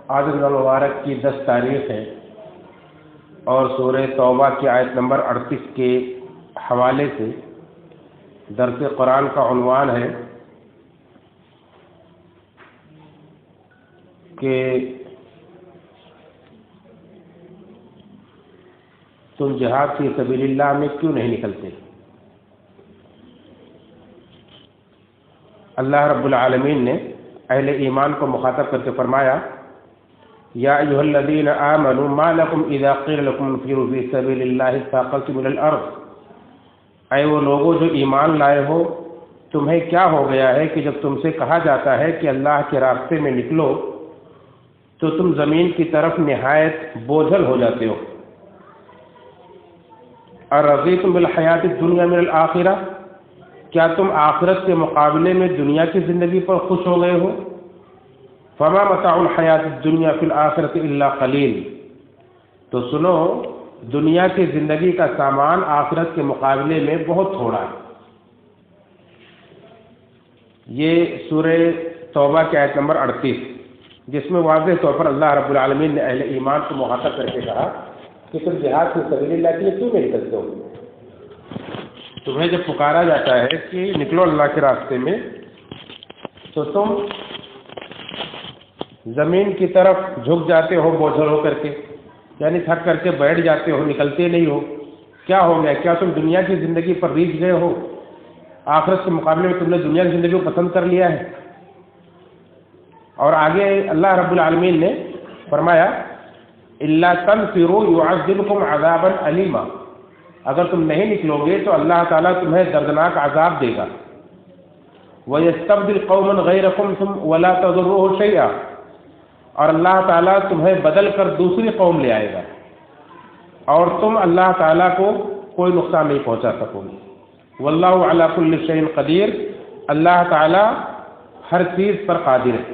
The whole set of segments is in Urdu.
آج رمضان مبارک کی 10 تاریخ ہے اور سورہ توبہ کی آیت نمبر 38 کے حوالے سے درس قرآن کا عنوان ہے کہ تم جہاد فی سبیل اللہ میں کیوں نہیں نکلتے۔ اللہ رب العالمین نے اہل ایمان کو مخاطب کر کے فرمایا یا ایھا الذین آمنوا ما لکم اذا قیل لکم انفروا فی سبیل اللہ اثاقلتم الی الارض، اے وہ لوگو جو ایمان لائے ہو، تمہیں کیا ہو گیا ہے کہ جب تم سے کہا جاتا ہے کہ اللہ کے راستے میں نکلو تو تم زمین کی طرف نہایت بوجھل ہو جاتے ہو۔ ارضیتم بالحیات الدنیا من الآخرہ، کیا تم آخرت کے مقابلے میں دنیا کی زندگی پر خوش ہو گئے ہو؟ فما متاع الحیات الدنیا فی الآخرۃ الا قلیل، تو سنو دنیا کی زندگی کا سامان آخرت کے مقابلے میں بہت تھوڑا ہے۔ یہ سورہ توبہ کی آیت نمبر 38، جس میں واضح طور پر اللہ رب العالمین نے اہل ایمان کو مخاطب کر کے کہا کہ تم جہاد فی سبیل اللہ کے لیے کیوں نہیں نکلتے ہو؟ تمہیں جب پکارا جاتا ہے کہ نکلو اللہ کے راستے میں تو تم زمین کی طرف جھک جاتے ہو بوجھل ہو کر کے، یعنی تھک کر کے بیٹھ جاتے ہو، نکلتے نہیں ہو۔ کیا ہو گیا؟ کیا تم دنیا کی زندگی پر ریجھ گئے ہو؟ آخرت کے مقابلے میں تم نے دنیا کی زندگی کو پسند کر لیا ہے؟ اور آگے اللہ رب العالمین نے فرمایا الا تنفروا يعذبكم عذابا علیما، اگر تم نہیں نکلو گے تو اللہ تعالیٰ تمہیں دردناک عذاب دے گا۔ وَيَسْتَبْدِلْ قَوْمًا غَيْرَكُمْ وَلَا تَضُرُّوهُ شَيْئًا، اور اللہ تعالیٰ تمہیں بدل کر دوسری قوم لے آئے گا اور تم اللہ تعالیٰ کو کوئی نقصان نہیں پہنچا سکو گے۔ وَاللَّهُ عَلَى كُلِّ شَيْءٍ قَدِيرٌ، اللہ تعالیٰ ہر چیز پر قادر ہے۔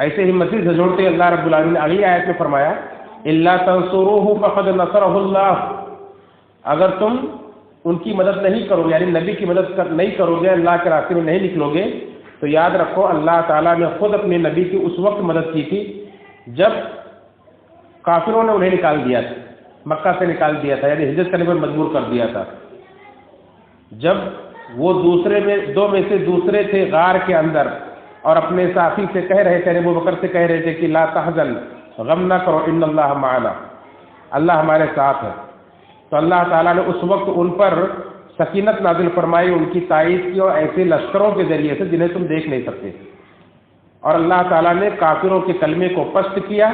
ایسے ہی مزید جھجوڑتے اللہ رب العالمین نے اگلی آیت میں فرمایا الا تنصروه فقد نصره اللہ، اگر تم ان کی مدد نہیں کرو گے، یعنی نبی کی مدد نہیں کرو گے، اللہ کے راستے میں نہیں نکلو گے، تو یاد رکھو اللہ تعالیٰ نے خود اپنے نبی کی اس وقت مدد کی تھی جب کافروں نے انہیں نکال دیا تھا، مکہ سے نکال دیا تھا، یعنی ہجرت کرنے پر مجبور کر دیا تھا۔ جب وہ دو میں سے دوسرے تھے غار کے اندر اور اپنے ساتھی سے کہہ رہے تھے، ابو بکر سے کہہ رہے تھے کہ لا تحزن، غم نہ کرو، ان اللہ معنا، اللہ ہمارے ساتھ ہے، تو اللہ تعالیٰ نے اس وقت ان پر سکینت نازل فرمائی، ان کی تائید کی، اور ایسے لشکروں کے ذریعے سے جنہیں تم دیکھ نہیں سکتے، اور اللہ تعالیٰ نے کافروں کے کلمے کو پست کیا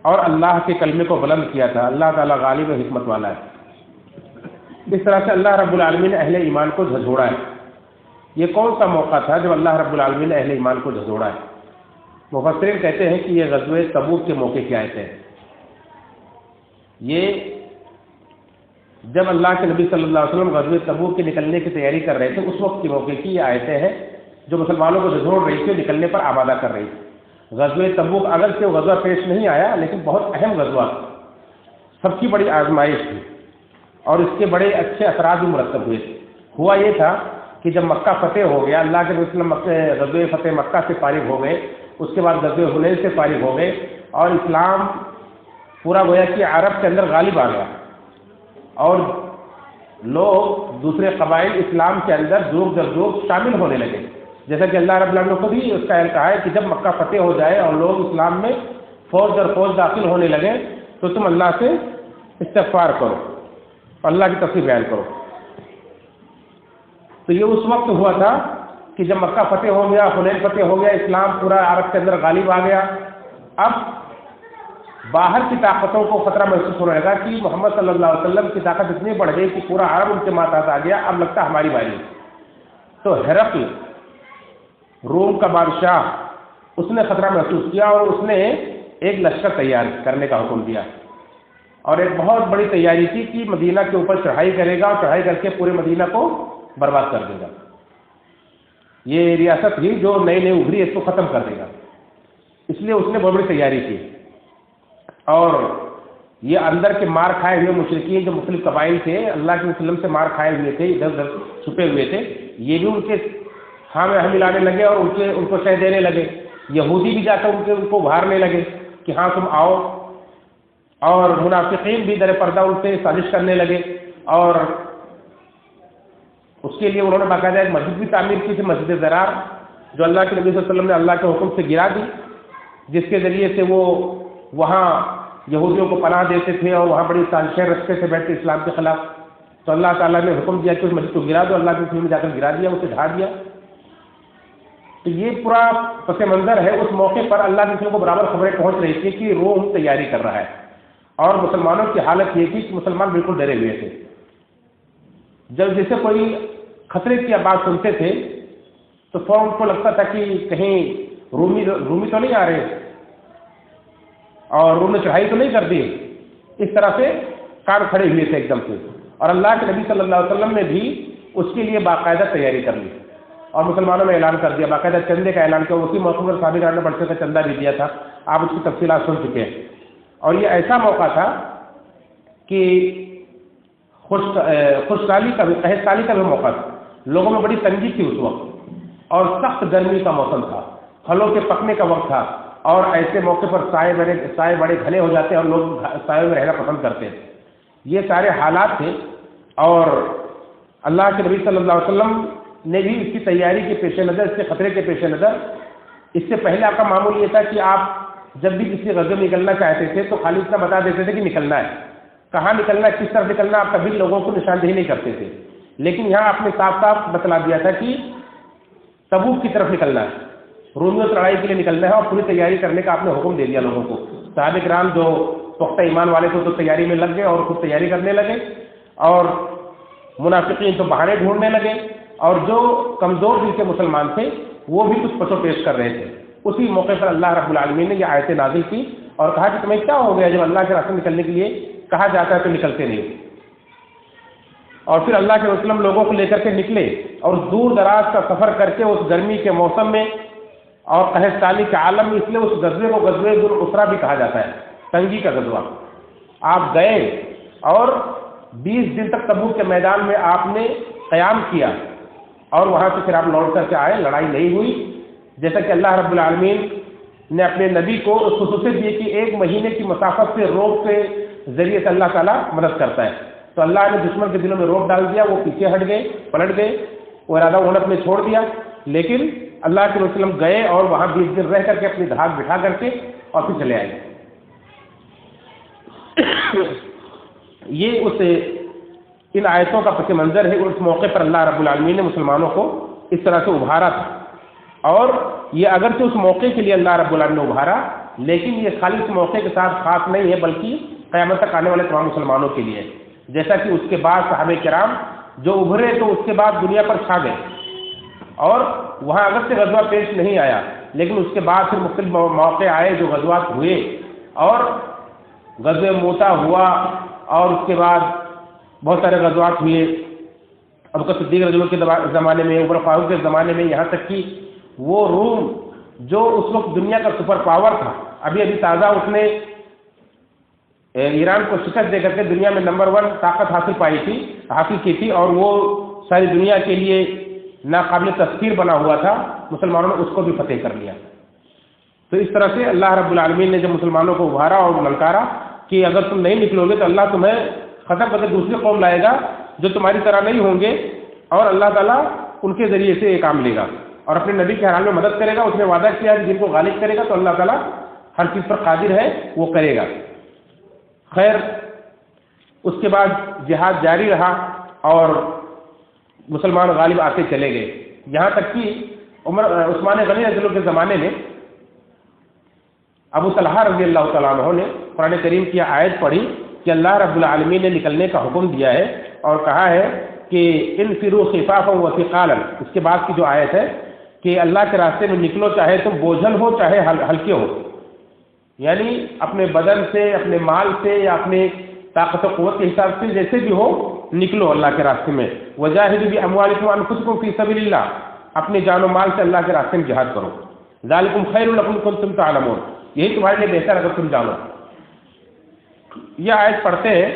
اور اللہ کے کلمے کو بلند کیا تھا۔ اللہ تعالیٰ غالب و حکمت والا ہے۔ اس طرح سے اللہ رب العالمین نے اہل ایمان کو جھنجھوڑا ہے۔ یہ کون سا موقع تھا جب اللہ رب العالمین نے اہل ایمان کو جھنجھوڑا ہے؟ مفسرین کہتے ہیں کہ یہ غزوہ تبوک کے موقع کی آیتیں ہیں۔ یہ جب اللہ کے نبی صلی اللہ علیہ وسلم غزوہ تبوک کے نکلنے کی تیاری کر رہے تھے، اس وقت کے موقع کی یہ آیتیں ہیں جو مسلمانوں کو جھنجھوڑ رہی تھی، نکلنے پر آمادہ کر رہی تھی۔ غزوہ تبوک اگرچہ وہ غزوہ پیش نہیں آیا لیکن بہت اہم غزوہ تھا، سب کی بڑی آزمائش تھی اور اس کے بڑے اچھے اثرات بھی مرتب ہوئے تھے۔ ہوا یہ تھا کہ جب مکہ فتح ہو گیا، اللہ کے نبی صلی اللہ علیہ وسلم غزوہ فتح مکہ سے فارغ ہو گئے، اس کے بعد غزوہ حنین سے فارغ ہو گئے اور اسلام پورا گویا کہ عرب کے اندر غالب آ گیا اور لوگ دوسرے قبائل اسلام کے اندر جوگ در جوگ شامل ہونے لگے، جیسا کہ اللہ رب العالمین نے خود ہی اس کا کہا ہے کہ جب مکہ فتح ہو جائے اور لوگ اسلام میں فوج در فوج داخل ہونے لگے تو تم اللہ سے استغفار کرو، اللہ کی تسبیح بیان کرو۔ تو یہ اس وقت ہوا تھا کہ جب مکہ فتح ہو گیا، حنین فتح ہو گیا، اسلام پورا عرب کے اندر غالب آ گیا، اب باہر کی طاقتوں کو خطرہ محسوس ہونے لگا کہ محمد صلی اللہ علیہ وسلم کی طاقت اتنی بڑھ گئی کہ پورا عرب ان کے ماتحت آ گیا، اب لگتا ہماری باری۔ تو ہرقل روم کا بادشاہ اس نے خطرہ محسوس کیا اور اس نے ایک لشکر تیار کرنے کا حکم دیا اور ایک بہت بڑی تیاری کی کہ مدینہ کے اوپر چڑھائی کرے گا اور چڑھائی کر کے پورے مدینہ کو برباد کر دے گا۔ یہ ریاست ہی جو نئی نئی ابھری ہے اس کو ختم کر دے گا، اس لیے اس نے بہت بڑی تیاری کی اور یہ اندر کے مار کھائے ہوئے مشرکین جو مختلف قبائل تھے، اللہ کے وسلم سے مار کھائے ہوئے تھے، ادھر ادھر چھپے ہوئے تھے، یہ بھی ان کے ہاں میں ملانے لگے اور ان کو شہ دینے لگے، یہودی بھی جا کر ان کو ابھارنے لگے کہ ہاں تم آؤ، اور منافقین بھی در پردہ ان سے سازش کرنے لگے، اور اس کے لیے انہوں نے باقاعدہ ایک مسجد بھی تعمیر کی تھی، مسجد ضرار، جو اللہ کے نبی صلی اللہ علیہ وسلم نے اللہ کے حکم سے گرا دی، جس کے ذریعے سے وہ وہاں یہودیوں کو پناہ دیتے تھے اور وہاں بڑی سازشیں رکھتے تھے بیٹھ کے اسلام کے خلاف۔ تو اللہ تعالیٰ نے حکم دیا کہ اس مسجد کو گرا دو، اللہ کے رسول نے جا کر گرا دیا، اسے ڈھا دیا۔ تو یہ پورا پس منظر ہے۔ اس موقع پر اللہ کے رسول کو برابر خبریں پہنچ رہی تھی کہ روم تیاری کر رہا ہے، اور مسلمانوں کی حالت یہ تھی کہ مسلمان بالکل ڈرے ہوئے تھے۔ جب جیسے کوئی خطرے کی بات سنتے تھے تو فوراً کو لگتا تھا کہ کہیں رومی تو نہیں آ رہے اور روم نے چڑھائی تو نہیں کر دی، اس طرح سے کان کھڑے ہوئے تھے ایک دم سے۔ اور اللہ کے نبی صلی اللہ علیہ وسلم نے بھی اس کے لیے باقاعدہ تیاری کر لی اور مسلمانوں میں اعلان کر دیا، باقاعدہ چندے کا اعلان کیا۔ اسی موقع پر صحابہ نے بڑھتے کا چندہ بھی دیا تھا، آپ اس کی تفصیلات سن چکے ہیں۔ اور یہ ایسا موقع تھا کہ خوشحالی کا بھی، قحط کا بھی موقع تھا، لوگوں میں بڑی تنگی تھی اس وقت، اور سخت گرمی کا موسم تھا، پھلوں کے پکنے کا وقت تھا، اور ایسے موقع پر سائے بڑے گھنے ہو جاتے ہیں اور لوگ سائے میں رہنا پسند کرتے ہیں۔ یہ سارے حالات تھے، اور اللہ کے نبی صلی اللہ علیہ وسلم نے بھی اس کی تیاری کے پیش نظر، اس کے خطرے کے پیش نظر، اس سے پہلے آپ کا معمول یہ تھا کہ آپ جب بھی کسی غزوے میں نکلنا چاہتے تھے تو خالی اتنا بتا دیتے تھے کہ نکلنا ہے، کہاں نکلنا ہے، کس طرف نکلنا، آپ کبھی لوگوں کو نشاندہی نہیں کرتے تھے۔ لیکن یہاں آپ نے صاف صاف بتلا دیا تھا کہ تبوک کی طرف نکلنا ہے، رومیوں سے لڑائی کے لیے نکلنا ہے، اور پوری تیاری کرنے کا آپ نے حکم دے دیا لوگوں کو۔ صحابہ کرام جو پختہ ایمان والے تھے تو تیاری میں لگ گئے اور خود تیاری کرنے لگے، اور منافقین تو بہانے ڈھونڈنے لگے، اور جو کمزور دل کے مسلمان تھے وہ بھی کچھ پچو پیش کر رہے تھے۔ اسی موقع پر اللہ رب العالمین نے یہ آیتیں نازل کی اور کہا کہ تمہیں کیا ہو گیا جب اللہ کے راستے نکلنے کے لیے کہا جاتا ہے تو نکلتے نہیں۔ اور پھر اللہ کے وسلم لوگوں کو لے کر کے نکلے، اور دور دراز کا سفر کر کے اس گرمی کے موسم میں اور قحط سالی کے عالم میں، اس لیے اس غزوے کو غزوہ ذو العسرہ بھی کہا جاتا ہے، تنگی کا غزوہ۔ آپ گئے اور 20 دن تک تبوک کے میدان میں آپ نے قیام کیا، اور وہاں سے پھر آپ لوٹ کر کے آئے، لڑائی نہیں ہوئی، جیسا کہ اللہ رب العالمین نے اپنے نبی کو اس خصوصیت دی کہ 1 مہینے کی مسافت سے روب کے ذریعے سے اللہ تعالیٰ مدد کرتا ہے۔ تو اللہ نے دشمن کے دلوں میں روب ڈال دیا، وہ پیچھے ہٹ گئے، پلٹ گئے، وہ ارادہ انہوں نے اپنے چھوڑ دیا، لیکن اللہ کے وسلم گئے اور وہاں 20 دن رہ کر کے اپنی دھاک بٹھا کر کے اور پھر چلے آئے۔ یہ ان آیتوں کا پس منظر ہے۔ اس موقع پر اللہ رب العالمین نے مسلمانوں کو اس طرح سے ابھارا تھا، اور یہ اگرچہ اس موقع کے لیے اللہ رب العالمین نے ابھارا، لیکن یہ خالی اس موقع کے ساتھ خاص نہیں ہے، بلکہ قیامت تک آنے والے تمام مسلمانوں کے لیے۔ جیسا کہ اس کے بعد صحابہ کرام جو ابھرے تو اس کے بعد دنیا پر چھا گئے، اور وہاں اگرچہ غزوہ پیش نہیں آیا، لیکن اس کے بعد پھر مختلف موقع آئے جو غزوات ہوئے، اور غزوہ موتا ہوا، اور اس کے بعد بہت سارے غزوات ہوئے، ابو بکر صدیق رضی اللہ کے زمانے میں، عمر فاروق کے زمانے میں، یہاں تک کہ وہ روم جو اس وقت دنیا کا سپر پاور تھا، ابھی تازہ اس نے ایران کو شکست دے کر کے دنیا میں نمبر 1 طاقت حاصل کی تھی، اور وہ ساری دنیا کے لیے ناقابل تذکیر بنا ہوا تھا، مسلمانوں نے اس کو بھی فتح کر لیا۔ تو اس طرح سے اللہ رب العالمین نے جب مسلمانوں کو ابھارا اور للکارا کہ اگر تم نہیں نکلو گے تو اللہ تمہیں ختم کر کے دوسری قوم لائے گا جو تمہاری طرح نہیں ہوں گے، اور اللہ تعالیٰ ان کے ذریعے سے یہ کام لے گا اور اپنے نبی کے حال میں مدد کرے گا۔ اس نے وعدہ کیا کہ جن کو غالب کرے گا تو اللہ تعالیٰ ہر چیز پر قادر ہے، وہ کرے گا۔ خیر، اس کے بعد جہاد جاری رہا اور مسلمان غالب آتے چلے گئے، یہاں تک کہ عثمان غنی رضی اللہ کے زمانے میں ابو طلحہ رضی اللہ تعالیٰ عنہ نے قرآن کریم کی آیت پڑھی کہ اللہ رب العالمین نے نکلنے کا حکم دیا ہے اور کہا ہے کہ انفروا خفافا وثقالا۔ اس کے بعد کی جو آیت ہے کہ اللہ کے راستے میں نکلو، چاہے تم بوجھل ہو چاہے ہلکے ہو، یعنی اپنے بدن سے، اپنے مال سے، یا اپنے طاقت و قوت کے حساب سے جیسے بھی ہو نکلو اللہ کے راستے میں۔ وجاہدوا باموالکم وانفسکم فی سبیل اللہ، اپنے جان و مال سے اللہ کے راستے میں جہاد کرو۔ ذالکم خیر لکم ان کنتم تعلمون، یہی تمہارے لیے بہتر اگر تم جانو۔ یہ آیت پڑھتے ہیں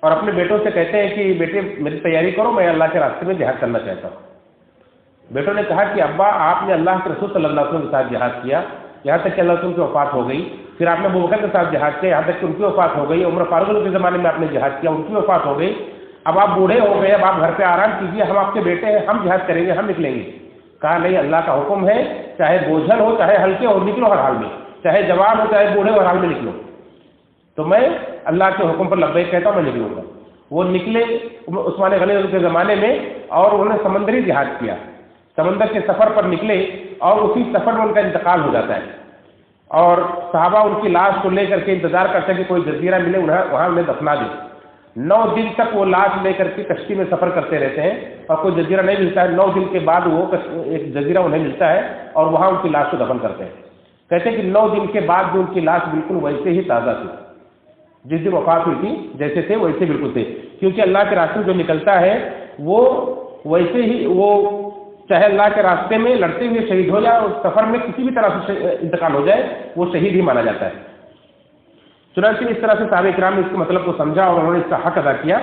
اور اپنے بیٹوں سے کہتے ہیں کہ بیٹے میری تیاری کرو، میں اللہ کے راستے میں جہاد کرنا چاہتا ہوں۔ بیٹوں نے کہا کہ ابا آپ نے اللہ کے رسول صلی اللہ علیہ وسلم کے ساتھ جہاد کیا یہاں تک کہ اللہ رسول کی وفات ہو گئی، پھر آپ نے ابو بکر کے ساتھ جہاد کیا یہاں تک کہ ان کی وفات ہو گئی، عمر فاروق کے زمانے میں آپ نے جہاد کیا ان کی وفات ہو گئی، اب آپ بوڑھے ہو گئے، اب آپ گھر پہ آرام کیجیے، ہم آپ کے بیٹے ہیں، ہم جہاد کریں گے، ہم نکلیں گے۔ کہا نہیں، اللہ کا حکم ہے، چاہے بوجھل ہو چاہے ہلکے ہو، نکلو ہر حال میں، چاہے جوان ہو چاہے بوڑھے ہو، ہر حال میں نکلو۔ تو میں اللہ کے حکم پر لبیک کہتا ہوں، میں نکلوں گا۔ وہ نکلے عثمان غنی کے زمانے میں، اور انہوں نے سمندری جہاد کیا، سمندر کے سفر پر نکلے، اور اسی سفر میں ان کا انتقال ہو جاتا ہے، اور صحابہ ان کی لاش کو لے کر کے انتظار کرتے ہیں کہ کوئی جزیرہ ملے وہاں انہیں دفنا دے۔ 9 دن تک وہ لاش لے کر کے کشتی میں سفر کرتے رہتے ہیں، اور کوئی جزیرہ نہیں ملتا ہے۔ 9 دن کے بعد وہ ایک جزیرہ انہیں ملتا ہے، اور وہاں ان کی لاش کو دفن کرتے ہیں۔ کہتے ہیں کہ 9 دن کے بعد بھی ان کی لاش بالکل ویسے ہی تازہ تھی، جس دن وفات ہوئی تھی جیسے تھے ویسے بالکل تھے، کیونکہ اللہ کے راستے میں جو نکلتا ہے وہ ویسے ہی، وہ چاہے اللہ کے راستے میں لڑتے ہوئے شہید ہو جائے، اور سفر میں کسی بھی طرح سے انتقال ہو جائے، وہ شہید ہی مانا جاتا ہے۔ چنانچہ اس طرح سے صحابہ کرام نے اس کے مطلب کو سمجھا، اور انہوں نے اس کا حق ادا کیا۔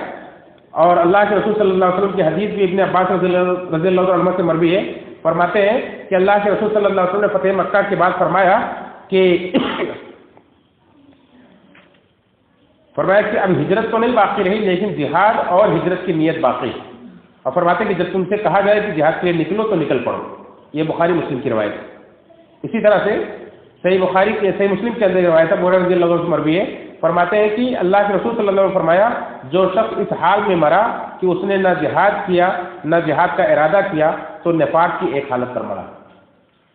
اور اللہ کے رسول صلی اللہ علیہ وسلم کی حدیث بھی ابن عباس رضی اللہ عنہ سے مروی ہے، فرماتے ہیں کہ اللہ کے رسول صلی اللہ علیہ وسلم نے فتح مکہ کے بعد فرمایا کہ اب ہجرت تو نہیں باقی رہی، لیکن جہاد اور ہجرت کی نیت باقی ہے، اور فرماتے ہیں کہ جب تم سے کہا جائے کہ جہاد کے لیے نکلو تو نکل پڑو۔ یہ بخاری مسلم کی روایت ہے۔ اسی طرح سے صحیح مسلم کے اندر روایت ہے، ابو ہریرہ رضی اللہ عنہ سے مروی ہے، فرماتے ہیں کہ اللہ کے رسول صلی اللہ علیہ وسلم نے فرمایا جو شخص اس حال میں مرا کہ اس نے نہ جہاد کیا نہ جہاد کا ارادہ کیا تو نفاق کی ایک حالت پر مرا۔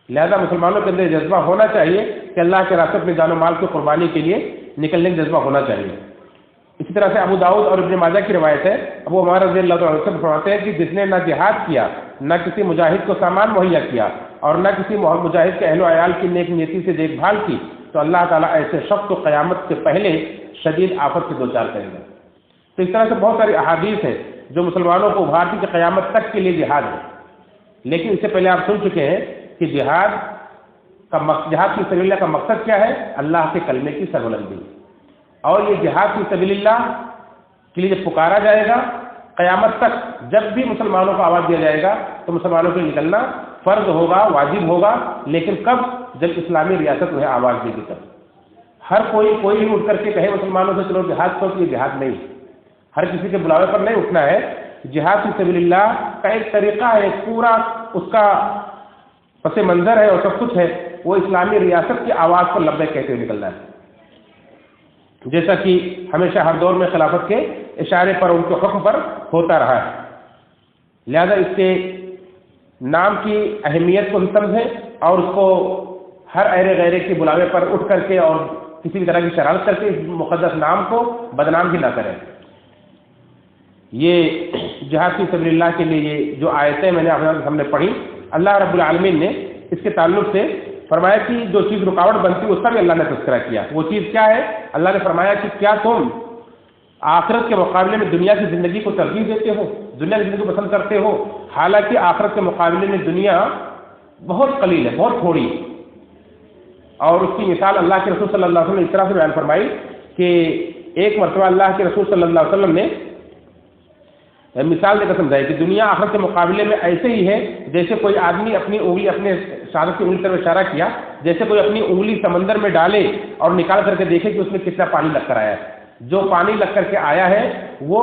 لہذا مسلمانوں کے اندر جذبہ ہونا چاہیے کہ اللہ کے راستے میں جان و مال کی قربانی کے لیے نکلنے کا جذبہ ہونا چاہیے۔ اسی طرح سے ابو داؤد اور ابن ماجہ کی روایت ہے، ابو عمر رضی اللہ عنہ سے فرماتے ہیں کہ جس نے نہ جہاد کیا نہ کسی مجاہد کو سامان مہیا کیا اور نہ کسی مجاہد کے اہل و عیال کی نیک نیتی سے دیکھ بھال کی تو اللہ تعالیٰ ایسے شخص کو قیامت سے پہلے شدید آفت سے دوچار کرے گا۔ تو اس طرح سے بہت ساری احادیث ہیں جو مسلمانوں کو ابھارتی کہ قیامت تک کے لیے جہاد ہے، لیکن اس سے پہلے آپ سن چکے ہیں کہ جہاد کی سبیل اللہ کا مقصد کیا ہے؟ اللہ کے کلمے کی سربلندی، اور یہ جہاد کی سبیل اللہ کے لیے جب پکارا جائے گا قیامت تک، جب بھی مسلمانوں کو آواز دیا جائے گا تو مسلمانوں کو نکلنا فرض ہوگا، واجب ہوگا، لیکن کب؟ جب اسلامی ریاست انہیں آواز دے گی تب۔ ہر کوئی بھی اٹھ کر کے کہے مسلمانوں سے چلو جہاد کرو، یہ جہاد نہیں، ہر کسی کے بلاوے پر نہیں اٹھنا ہے۔ جہاد کی سبیل اللہ کا ایک طریقہ ہے، پورا اس کا پس منظر ہے اور سب کچھ ہے، وہ اسلامی ریاست کی آواز پر لبیک کہتے ہوئے نکلنا ہے، جیسا کہ ہمیشہ ہر دور میں خلافت کے اشارے پر ان کے حکم پر ہوتا رہا ہے۔ لہذا اس کے نام کی اہمیت کو بھی سمجھیں اور اس کو ہر ایرے غیرے کے بلاوے پر اٹھ کر کے اور کسی بھی طرح کی شرارت کر کے اس مقدس نام کو بدنام بھی نہ کریں۔ یہ جہاد فی سبیل اللہ کے لیے یہ جو آیتیں میں نے آپ کے سامنے پڑھی، اللہ رب العالمین نے اس کے تعلق سے فرمایا کہ جو چیز رکاوٹ بنتی ہے اس کا بھی اللہ نے تذکرہ کیا۔ وہ چیز کیا ہے؟ اللہ نے فرمایا کہ کیا تم آخرت کے مقابلے میں دنیا کی زندگی کو ترجیح دیتے ہو، دنیا کی زندگی کو پسند کرتے ہو، حالانکہ آخرت کے مقابلے میں دنیا بہت قلیل ہے، بہت تھوڑی ہے۔ اور اس کی مثال اللہ کے رسول صلی اللہ علیہ وسلم نے اس طرح سے بیان فرمائی کہ ایک مرتبہ اللہ کے رسول صلی اللہ علیہ وسلم نے مثال دے کر سمجھائی کہ دنیا آخرت کے مقابلے میں ایسے ہی ہے جیسے کوئی آدمی اپنی انگلی، اپنے شہادت کی انگلی طرف اشارہ کیا، جیسے کوئی اپنی انگلی سمندر میں ڈالے اور نکال کر کے دیکھے کہ اس میں کتنا پانی لگ کر آیا ہے۔ جو پانی لگ کر کے آیا ہے وہ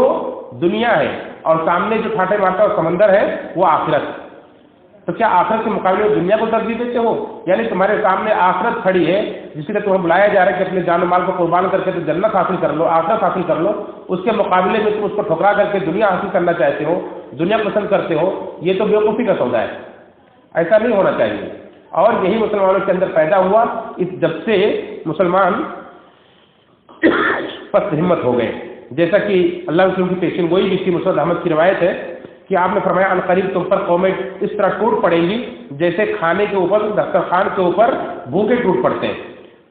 دنیا ہے، اور سامنے جو ٹھاٹے مارتا اور سمندر ہے وہ آخرت۔ تو کیا آخرت کے مقابلے میں دنیا کو ترجیح دیتے ہو؟ یعنی تمہارے سامنے آخرت کھڑی ہے جس کے لیے تمہیں بلایا جا رہا ہے کہ اپنے جان و مال کو قربان کر کے تو جنت حاصل کر لو، آخرت حاصل کر لو، اس کے مقابلے میں تم اس کو ٹھکرا کر کے دنیا حاصل کرنا چاہتے ہو، دنیا پسند کرتے ہو، یہ تو بیوقوفی کا سودا ہے، ایسا نہیں ہونا چاہیے۔ اور یہی مسلمانوں کے اندر پیدا ہوا، جب سے مسلمان پست ہمت ہو گئے، جیسا کہ اللہ رسول کی پیشین گوئی بھی تھی۔ مسعود احمد کی روایت ہے کہ آپ نے فرمایا عنقریب تم پر قومیں اس طرح ٹوٹ پڑیں گی جیسے کھانے کے اوپر، دسترخوان کے اوپر بھوکے ٹوٹ پڑتے ہیں۔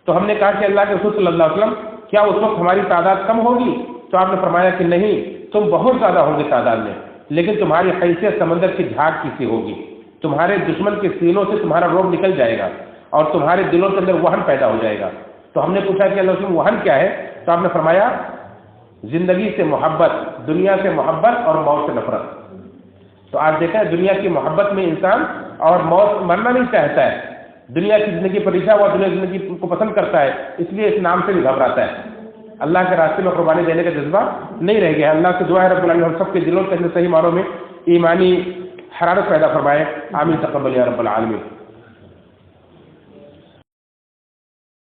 تو ہم نے کہا کہ اللہ کے رسول صلی اللہ علیہ وسلم کیا اس وقت ہماری تعداد کم ہوگی؟ تو آپ نے فرمایا کہ نہیں، تم بہت زیادہ ہوں گے تعداد میں، لیکن تمہاری حیثیت سمندر کی جھاگ کی سی ہوگی، تمہارے دشمن کے سینوں سے تمہارا روب نکل جائے گا اور تمہارے دلوں کے اندر وہن پیدا ہو جائے گا۔ تو ہم نے پوچھا کہ اللہ رسول وہن کیا ہے؟ تو آپ نے فرمایا زندگی سے محبت، دنیا سے محبت اور موت سے نفرت۔ تو آج دیکھیں دنیا کی محبت میں انسان اور موت مرنا نہیں چاہتا ہے، دنیا کی زندگی پر رشا ہوا دنیا کی زندگی کو پسند کرتا ہے، اس لیے اس نام سے بھی گھبراتا ہے، اللہ کے راستے میں قربانی دینے کا جذبہ نہیں رہ گیا۔ اللہ سے دعا ہے رب العالمین ہم سب کے دلوں کے اندر صحیح معنوں میں ایمانی حرارت پیدا فرمائے، آمین تقبل یا رب العالمین۔